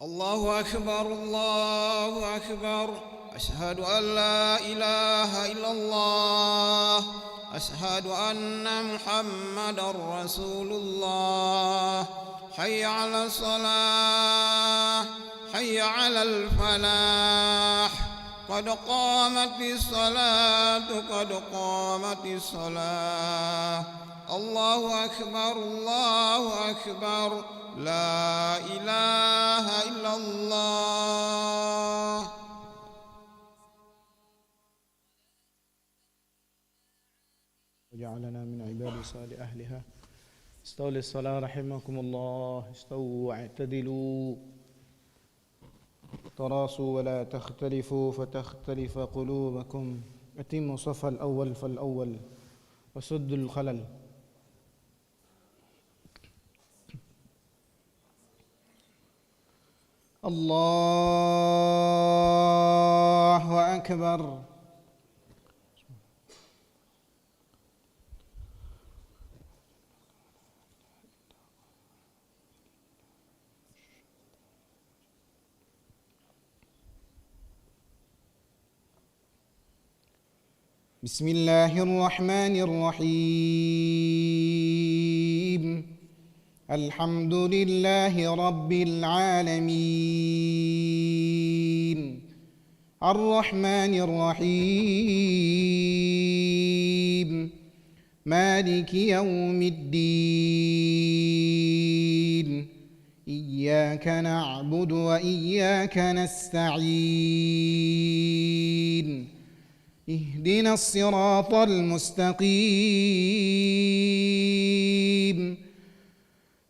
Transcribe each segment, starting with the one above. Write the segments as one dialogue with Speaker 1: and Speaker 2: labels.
Speaker 1: الله أكبر الله أكبر. أشهد أن لا إله إلا الله. أشهد أن محمدا رسول الله. حي على الصلاة حي على الفلاح. قد قامت الصلاة قد قامت الصلاة. الله أكبر الله أكبر. لا إله إلا الله.
Speaker 2: وجعلنا من عباد صالح أهلها. استووا للصلاة رحمكم الله. استووا واعتدلوا تراصوا ولا تختلفوا فتختلف قلوبكم. أتموا صف الأول فالأول وسدوا الخلل. الله أكبر. بسم الله الرحمن الرحيم. الحمد لله رب العالمين الرحمن الرحيم مالك يوم الدين. إياك نعبد وإياك نستعين. اهدنا الصراط المستقيم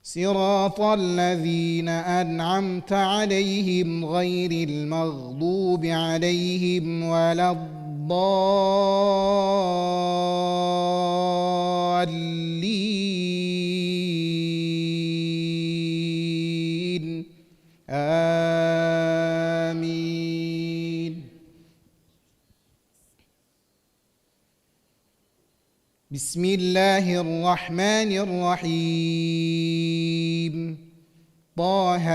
Speaker 2: صراط الذين أنعمت عليهم غير المغضوب عليهم ولا الضالين. آمين. بسم الله الرحمن الرحيم. طه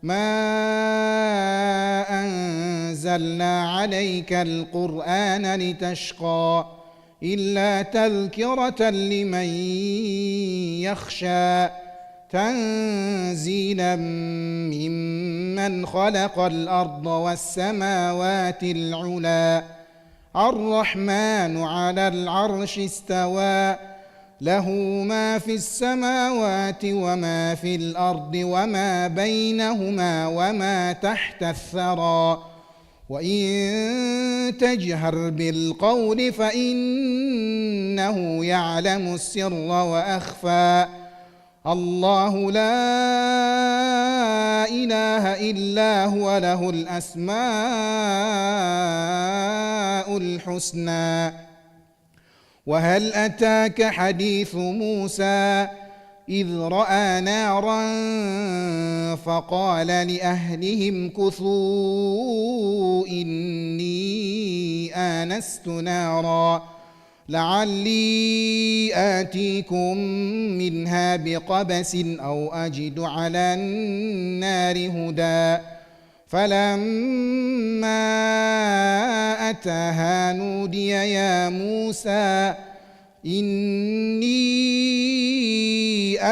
Speaker 2: ما أنزلنا عليك القرآن لتشقى إلا تذكرة لمن يخشى تنزيلا ممن خلق الأرض والسماوات العلى. الرحمن على العرش استوى له ما في السماوات وما في الأرض وما بينهما وما تحت الثرى. وإن تجهر بالقول فإنه يعلم السر وأخفى. الله لا إله إلا هو له الأسماء الحسنى. وهل أتاك حديث موسى إذ رأى نارا فقال لأهلهم كثوا إني آنست نارا لعلي آتيكم منها بقبس أو أجد على النار هدى. فلما أتاها نودي يا موسى إني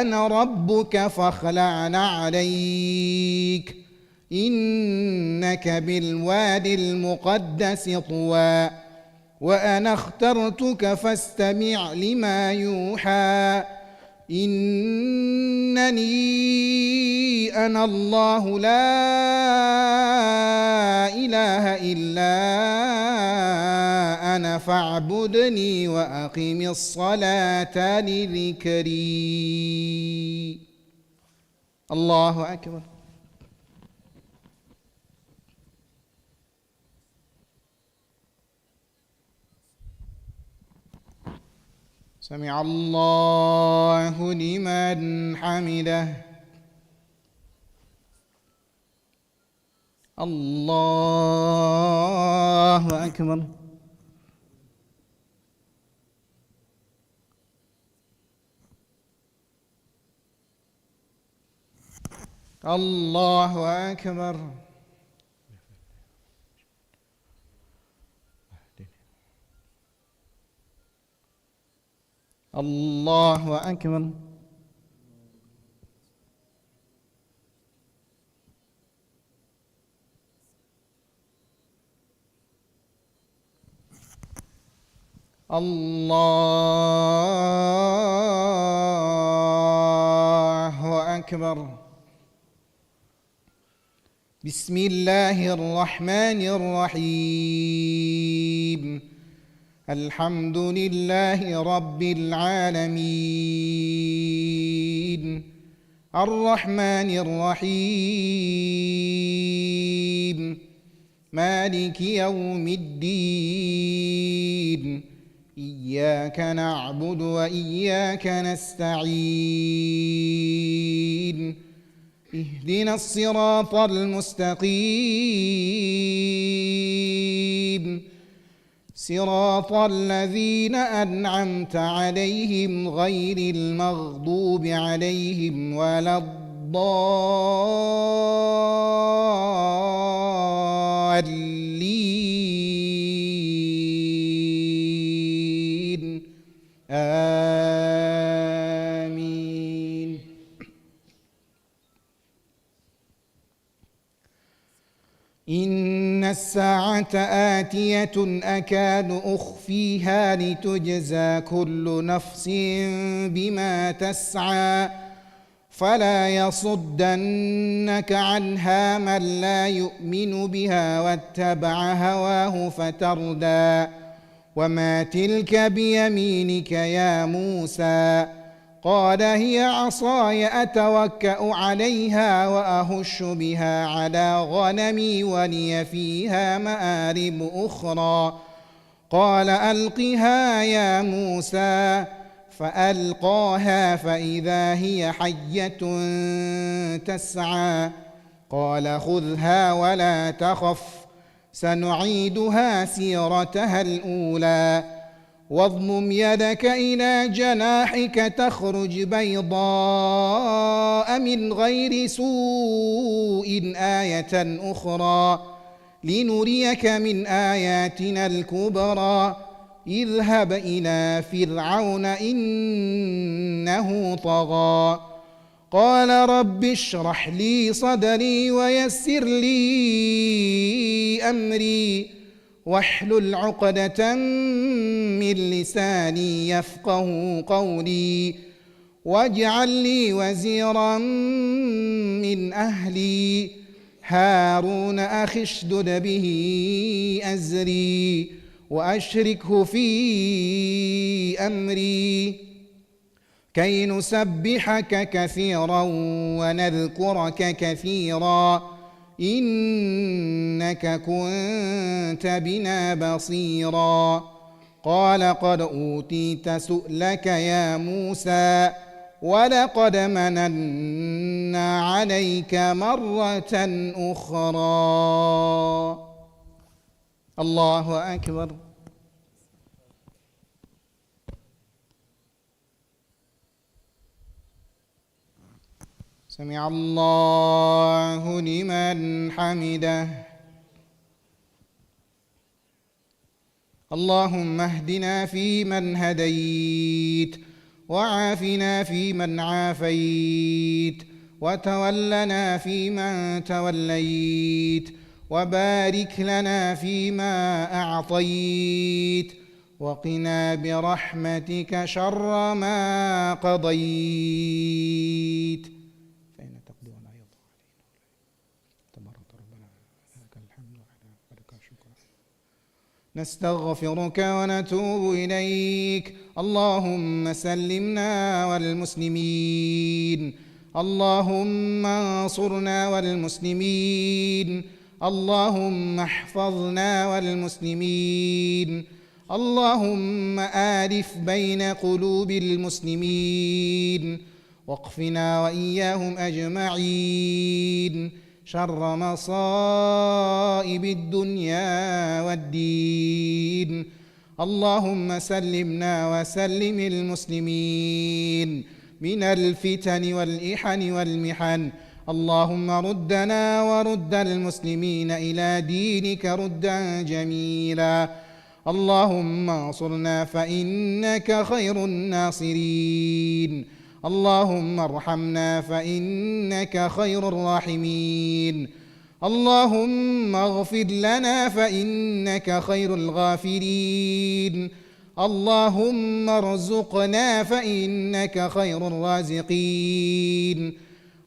Speaker 2: أنا ربك فاخلع نعليك إنك بالوادي المقدس طوى. وأنا اخترتك فاستمع لما يوحى إنني أنا الله لا إله إلا أنا فاعبدني وأقم الصلاة لذكري. الله أكبر. سمع الله لمن حمده. الله أكبر.
Speaker 1: الله أكبر. الله أكبر. الله أكبر. بسم الله الرحمن الرحيم. الحمد لله رب العالمين، الرحمن الرحيم، مالك يوم الدين، إياك نعبد وإياك نستعين، اهدنا الصراط المستقيم، صراط الذين أنعمت عليهم غير المغضوب عليهم ولا الضالين، آمين. إن الساعة آتية أكاد أخفيها لتجزى كل نفس بما تسعى، فلا يصدنك عنها من لا يؤمن بها واتبع هواه فتردى. وما تلك بيمينك يا موسى؟ قال هي عصاي أتوكأ عليها وأهش بها على غنمي ولي فيها مآرب أخرى. قال ألقها يا موسى، فألقاها فإذا هي حية تسعى. قال خذها ولا تخف، سنعيدها سيرتها الأولى، واضمم يدك إلى جناحك تخرج بيضاء من غير سوء آية أخرى لنريك من آياتنا الكبرى. اذهب إلى فرعون إنه طغى. قال رب اشرح لي صدري ويسر لي أمري واحلل عقدة من لساني يفقه قولي، واجعل لي وزيرا من أهلي، هارون أخي اشدد به أزري وأشركه في أمري كي نسبحك كثيرا ونذكرك كثيرا إنك كنت بنا بصيرا. قال قد أوتيت سؤلك يا موسى، ولقد مننا عليك مرة أخرى. الله أكبر. سمع الله لمن حمده. اللهم اهدنا فيمن هديت، وعافنا فيمن عافيت، وتولنا فيمن توليت، وبارك لنا فيما أعطيت، وقنا برحمتك شر ما قضيت، فإن تقضي ولا يقضى علينا، تبارك ربنا لك الحمد ولك الشكر. نستغفرك ونتوب إليك. اللهم سلمنا والمسلمين، اللهم انصرنا والمسلمين، اللهم احفظنا والمسلمين، اللهم آلف بين قلوب المسلمين، واقفنا وإياهم أجمعين شر مصائب الدنيا والدين. اللهم سلمنا وسلم المسلمين من الفتن والإحن والمحن. اللهم ردنا ورد المسلمين إلى دينك ردا جميلا. اللهم انصرنا فإنك خير الناصرين. اللهم ارحمنا فإنك خير الراحمين. اللهم اغفر لنا فإنك خير الغافرين. اللهم ارزقنا فإنك خير الرازقين.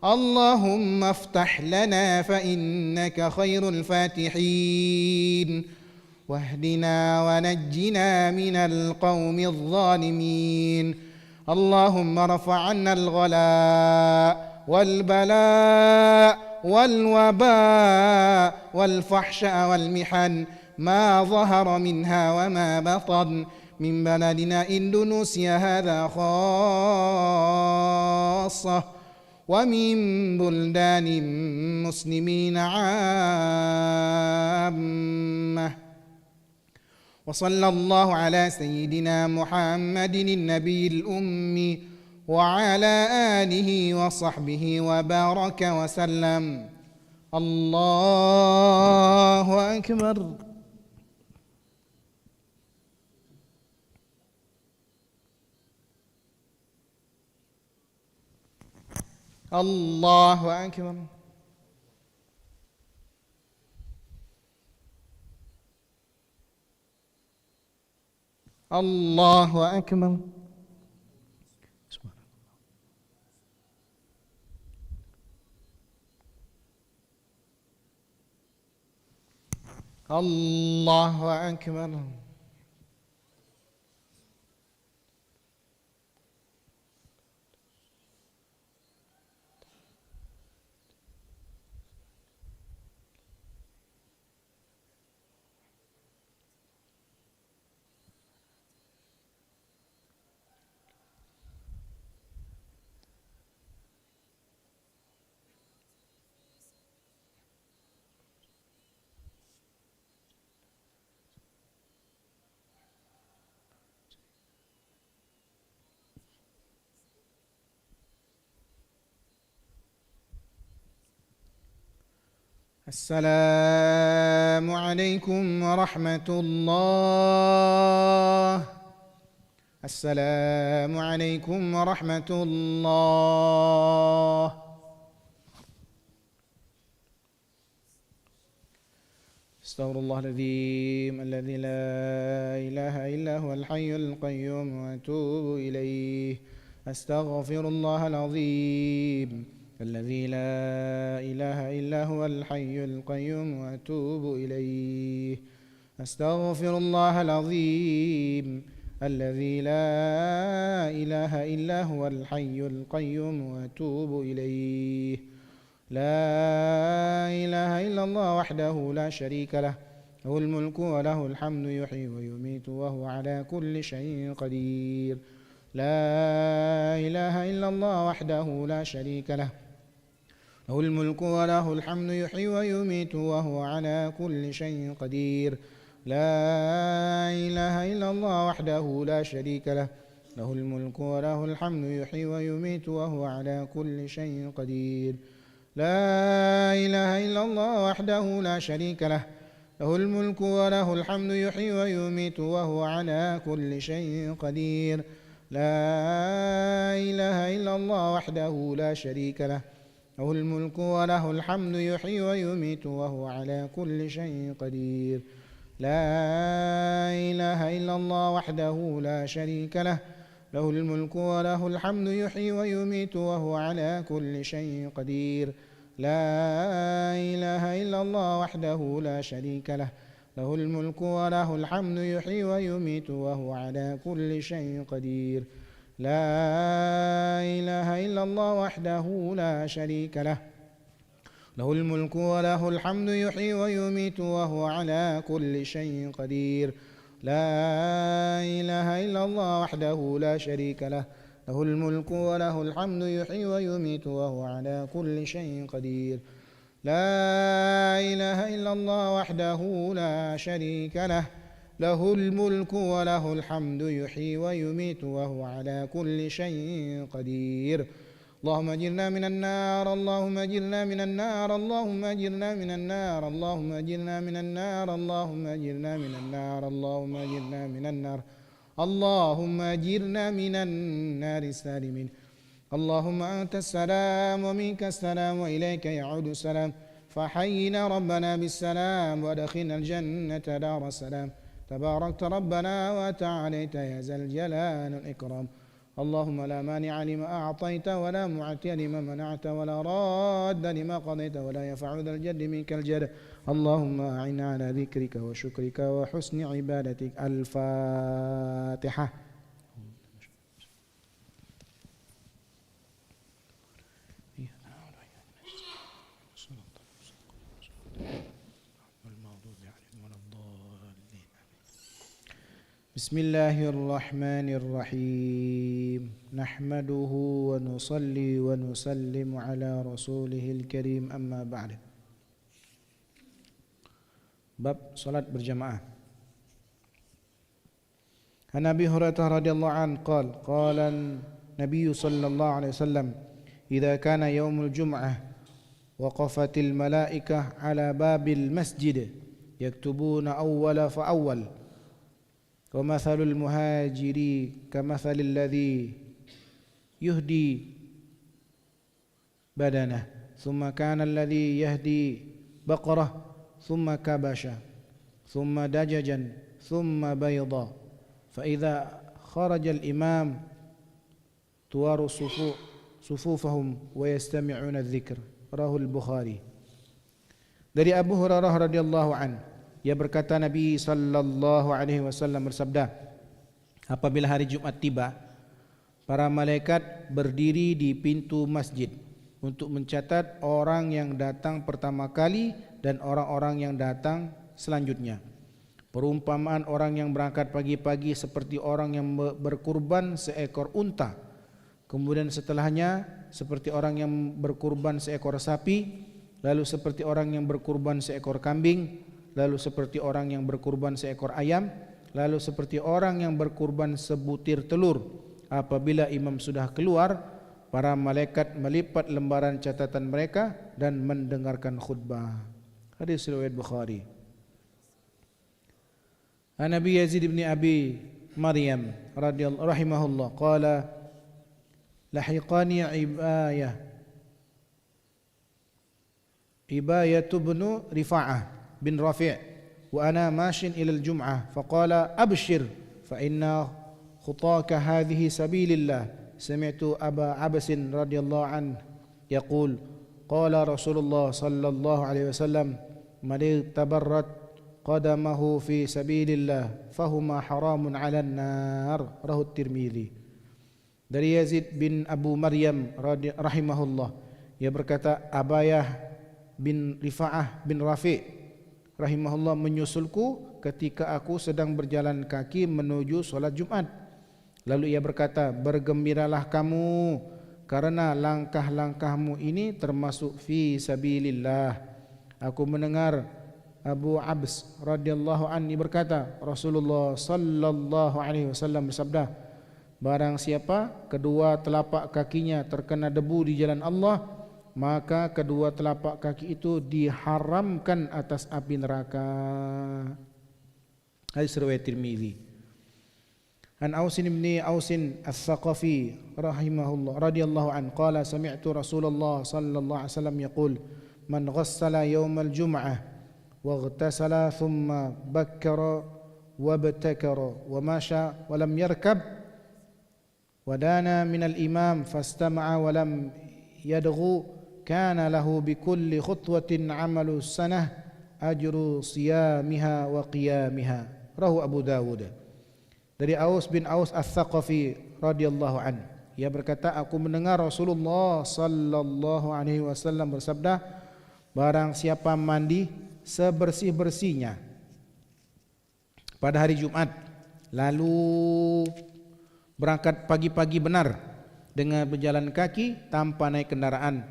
Speaker 1: اللهم افتح لنا فإنك خير الفاتحين. واهدنا ونجنا من القوم الظالمين. اللهم ارفع عنا الغلاء والبلاء والوباء والفحشاء والمحن ما ظهر منها وما بطن من بلدنا إندونيسيا هذا خاصة ومن بلدان مسلمين عامة. وصلى الله على سيدنا محمد النبي الأمي وعلى آله وصحبه وبارك وسلم. الله أكبر. الله أكبر. الله أكبر. الله أكبر. السلام عليكم ورحمة الله. السلام عليكم ورحمة الله. استغفر الله العظيم الذي لا إله إلا هو الحي القيوم وأتوب إليه. أستغفر الله العظيم الذي لا إله إلا هو الحي القيوم وأتوب إليه. أستغفر الله العظيم الذي لا إله إلا هو الحي القيوم وأتوب إليه. لا إله إلا الله وحده لا شريك له، له الملك وله الحمد يحيي ويميت وهو على كل شيء قدير. لا إله إلا الله وحده لا شريك له، له الملك وله الحمد يحيي ويميت وهو على كل شيء قدير. لا إله إلا الله وحده لا شريك له، له الملك وله الحمد يحيي ويميت وهو على كل شيء قدير. لا إله إلا الله وحده لا شريك له، له الملك وله الحمد يحيي ويميت وهو على كل شيء قدير. لا إله إلا الله وحده لا شريك له، له الملك وله الحمد يحيي ويميت وهو على كل شيء قدير. لا إله إلا الله وحده لا شريك له، له الملك وله الحمد يحيي ويميت وهو على كل شيء قدير. لا إله إلا الله وحده لا شريك له، له الملك وله الحمد يحيي ويميت وهو على كل شيء قدير. لا إله إلا الله وحده لا شريك له، له الملك وله الحمد يحيي ويميت وهو على كل شيء قدير. لا إله إلا الله وحده لا شريك له، له الملك وله الحمد يحيي ويميت وهو على كل شيء قدير. لا إله إلا الله وحده لا شريك له، له الملك وله الحمد يحيي ويميت وهو على كل شيء قدير. اللهم أجرنا من النار اللهم أجرنا من النار اللهم أجرنا من النار اللهم أجرنا من النار اللهم أجرنا من النار اللهم أجرنا من النار اللهم أجرنا من النار السالمين اللهم أنت السلام ومنك السلام وإليك يعود السلام فحينا ربنا بالسلام وادخلنا الجنة دار السلام تباركت ربنا وتعاليت يا ذا الجلال والإكرام اللهم لا مانع لما أعطيت ولا معطي لما منعت ولا راد لما قضيت ولا ينفع ذا الجد منك الجد اللهم أعنا على ذكرك وشكرك وحسن عبادتك الفاتحة بسم الله الرحمن الرحيم نحمده ونصلي ونسلم على رسوله الكريم أما بعد bab salat berjamaah. An Abi Hurairah radhiyallahu anhu qala Nabi sallallahu alaihi wasallam idza kana yaumul jum'ah waqafatil malaikah ala babil masjid yaktubuna awwala fa awwal wa mathalul muhajiri kamathalil ladzi yuhdi badanah thumma kana alladhi yahdi baqarah thumma kabasha thumma dajajan thumma bayda fa idza kharaja al imam tuwaru sufufahum wa yastami'una adh-dhikr rawahu al-Bukhari. Dari Abu Hurairah radhiyallahu anhu, ia berkata Nabi sallallahu alaihi wasallam bersabda, apabila hari Jumat tiba, para malaikat berdiri di pintu masjid untuk mencatat orang yang datang pertama kali dan orang-orang yang datang selanjutnya. Perumpamaan orang yang berangkat pagi-pagi seperti orang yang berkurban seekor unta, kemudian setelahnya seperti orang yang berkurban seekor sapi, lalu seperti orang yang berkurban seekor kambing, lalu seperti orang yang berkurban seekor ayam, lalu seperti orang yang berkurban sebutir telur. Apabila imam sudah keluar, para malaikat melipat lembaran catatan mereka dan mendengarkan khutbah. Hadis riwayat Bukhari. An Nabi Yazid bin Abi Maryam radhiyallahu rahimahullah qala lahiqani Ibayah bin Rifa'ah bin Rafi' wa ana mashin ila al-jum'ah faqala abshir fa inna khutaka hadhihi sabilillah sami'tu Aba Abbas radhiyallahu anhu yaqul qala Rasulullah sallallahu alaihi wasallam man tabarrat qadamahu fi sabilillah fahuma haramun 'alan nar rawahu at-Tirmidzi. Dari Yazid bin Abu Maryam rahimahullah, ia berkata Abayah bin Rifa'ah bin Rafi' rahimahullah menyusulku ketika aku sedang berjalan kaki menuju solat Jumat. Lalu ia berkata, bergembiralah kamu karena langkah-langkahmu ini termasuk fi sabilillah. Aku mendengar Abu Abbas radhiyallahu anhu berkata, Rasulullah sallallahu alaihi wasallam bersabda, barang siapa kedua telapak kakinya terkena debu di jalan Allah, maka kedua telapak kaki itu diharamkan atas api neraka. Hadis riwayat Tirmidzi. An Ausin bin Ausin Ats-Tsaqafi rahimahullah radhiyallahu anhu qala sami'tu Rasulullah sallallahu alaihi wasallam yaqul man ghassala yawmal jum'ah wa ightasala thumma bakkara wa ibtakara wa masha wa lam yarkab wa dana min al-imam fastama'a wa lam yadghu kana lahu bikulli khutwatin 'amalu sanah ajru siyamiha wa qiyamiha. Rawahu Abu Dawud. Dari Aus bin Aus Ats-Tsaqafi radhiyallahu anhu, ia berkata, aku mendengar Rasulullah sallallahu alaihi wasallam bersabda, barang siapa mandi sebersih-bersihnya pada hari Jumat, lalu berangkat pagi-pagi benar dengan berjalan kaki tanpa naik kendaraan,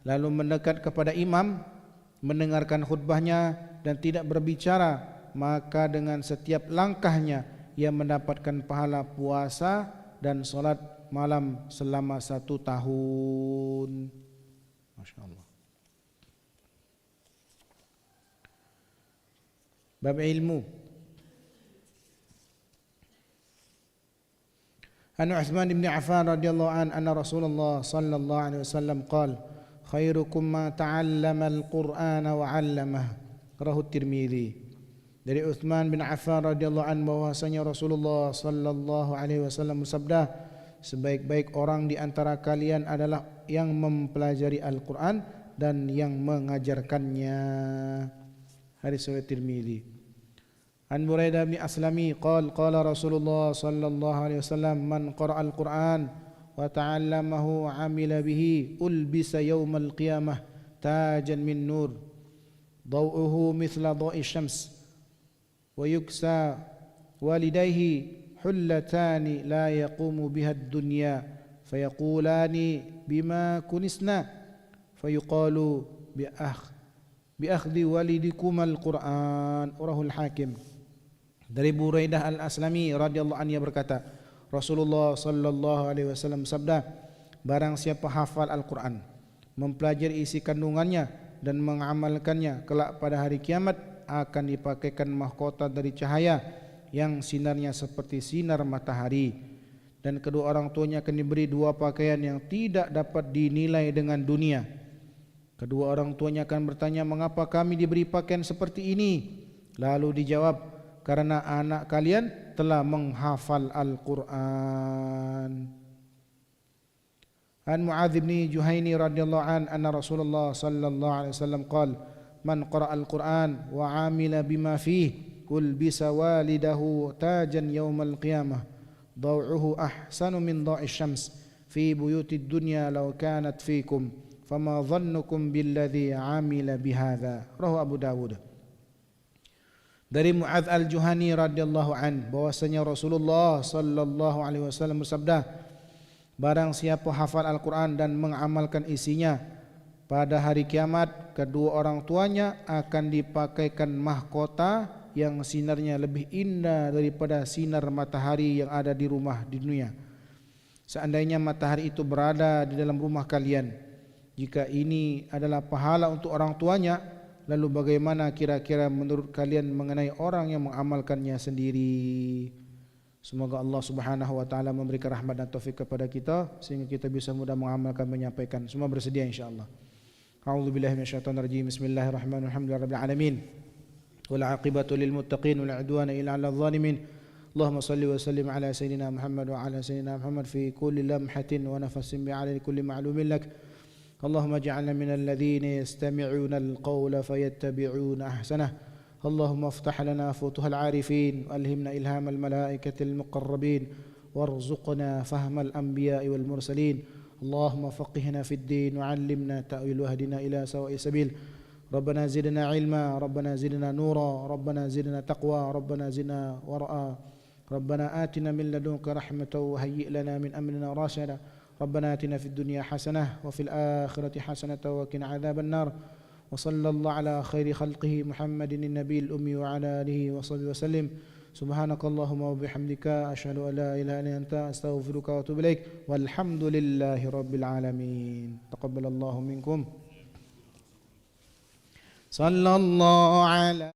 Speaker 1: lalu mendekat kepada imam, mendengarkan khutbahnya dan tidak berbicara, maka dengan setiap langkahnya ia mendapatkan pahala puasa dan solat malam selama 1 tahun. Masya Allah. Bab ilmu. An Uthman bin Affan radhiyallahu an anna Rasulullah sallallahu alaihi wasallam qala khairukum ma ta'allama al-Qur'ana wa 'allamahu. Rawahu Tirmizi. Dari Uthman bin Affan radhiyallahu an bahwasanya Rasulullah sallallahu alaihi wasallam bersabda, sebaik-baik orang di antara kalian adalah yang mempelajari Al-Qur'an dan yang mengajarkannya. Hadis riwayat Tirmizi. An Buraidah bin Aslami qala Rasulullah sallallahu alaihi wasallam man qara'a al-Qur'an wa ta'allamahu wa 'amila bihi ulbisa yawmal qiyamah tajan min nur daw'uhu mithla dawi syams wa yuksa walidayhi hullatani la yaqumu biha ad-dunya fayaqulani bima kunisna fayuqalu bi akhdhi walidikum al-Qur'an. Rawahul Hakim. Dari Buraidah al-Aslami radhiyallahu anhu berkata, Rasulullah sallallahu alaihi wasallam sabda, barang siapa hafal Al-Qur'an, mempelajari isi kandungannya dan mengamalkannya, kelak pada hari kiamat akan dipakaikan mahkota dari cahaya yang sinarnya seperti sinar matahari, dan kedua orang tuanya akan diberi 2 pakaian yang tidak dapat dinilai dengan dunia. Kedua orang tuanya akan bertanya, mengapa kami diberi pakaian seperti ini? Lalu dijawab, karena anak kalian telah menghafal Al-Qur'an. An Mu'adz bin Juhaini radhiyallahu an anna Rasulullah sallallahu alaihi wasallam qala man qara'a al-Qur'an wa 'amila bima fihi ulbisa walidahu tajan yaumal qiyamah daw'uhu ahsanu min da'i syams fi buyutid dunya law kanat fikum fama dhannukum billadhi 'amila bihadza. Rawahu Abu Dawud. Dari Mu'adz al-Juhani radhiyallahu an bahwasanya Rasulullah sallallahu alaihi wasallam bersabda, barang siapa hafal Al-Qur'an dan mengamalkan isinya, pada hari kiamat kedua orang tuanya akan dipakaikan mahkota yang sinarnya lebih indah daripada sinar matahari yang ada di rumah di dunia. Seandainya matahari itu berada di dalam rumah kalian, jika ini adalah pahala untuk orang tuanya, lalu bagaimana kira-kira menurut kalian mengenai orang yang mengamalkannya sendiri? Semoga Allah Subhanahu wa taala memberikan rahmat dan taufik kepada kita sehingga kita bisa mudah mengamalkan, menyampaikan. Semua bersedia insyaallah. A'udzubillahi minasyaitonir rajim. Bismillahirrahmanirrahim. Alhamdulillahirabbil alamin. Wal 'aqibatu lil muttaqin wala 'udwana illa 'alal zalimin. Allahumma shalli wa sallim ala sayyidina Muhammad wa ala sayyidina Muhammad fi kulli lamhatin wa nafasin bi'adadi kulli ma'lumin lak. اللهم اجعلنا من الذين يستمعون القول فيتبعون أحسنه. اللهم افتح لنا فتوح العارفين وألهمنا إلهام الملائكة المقربين وارزقنا فهم الأنبياء والمرسلين. اللهم فقهنا في الدين وعلمنا تأويل واهدنا إلى سواء السبيل. ربنا زدنا علما ربنا زدنا نورا ربنا زدنا تقوى ربنا زدنا ورعا ربنا آتنا من لدنك رحمة وهيئ لنا من أمرنا رشدا. ربنا آتنا في الدنيا حسنة وفي الآخرة حسنة وقنا عذاب النار. وصلى الله على خير خلقه محمد النبي الأمي وعلى آله وصحبه وسلم. سبحانك اللهم وبحمدك أشهد أن لا إله إلا أنت أستغفرك وأتوب إليك والحمد لله رب العالمين. تقبل الله منكم. صلى الله على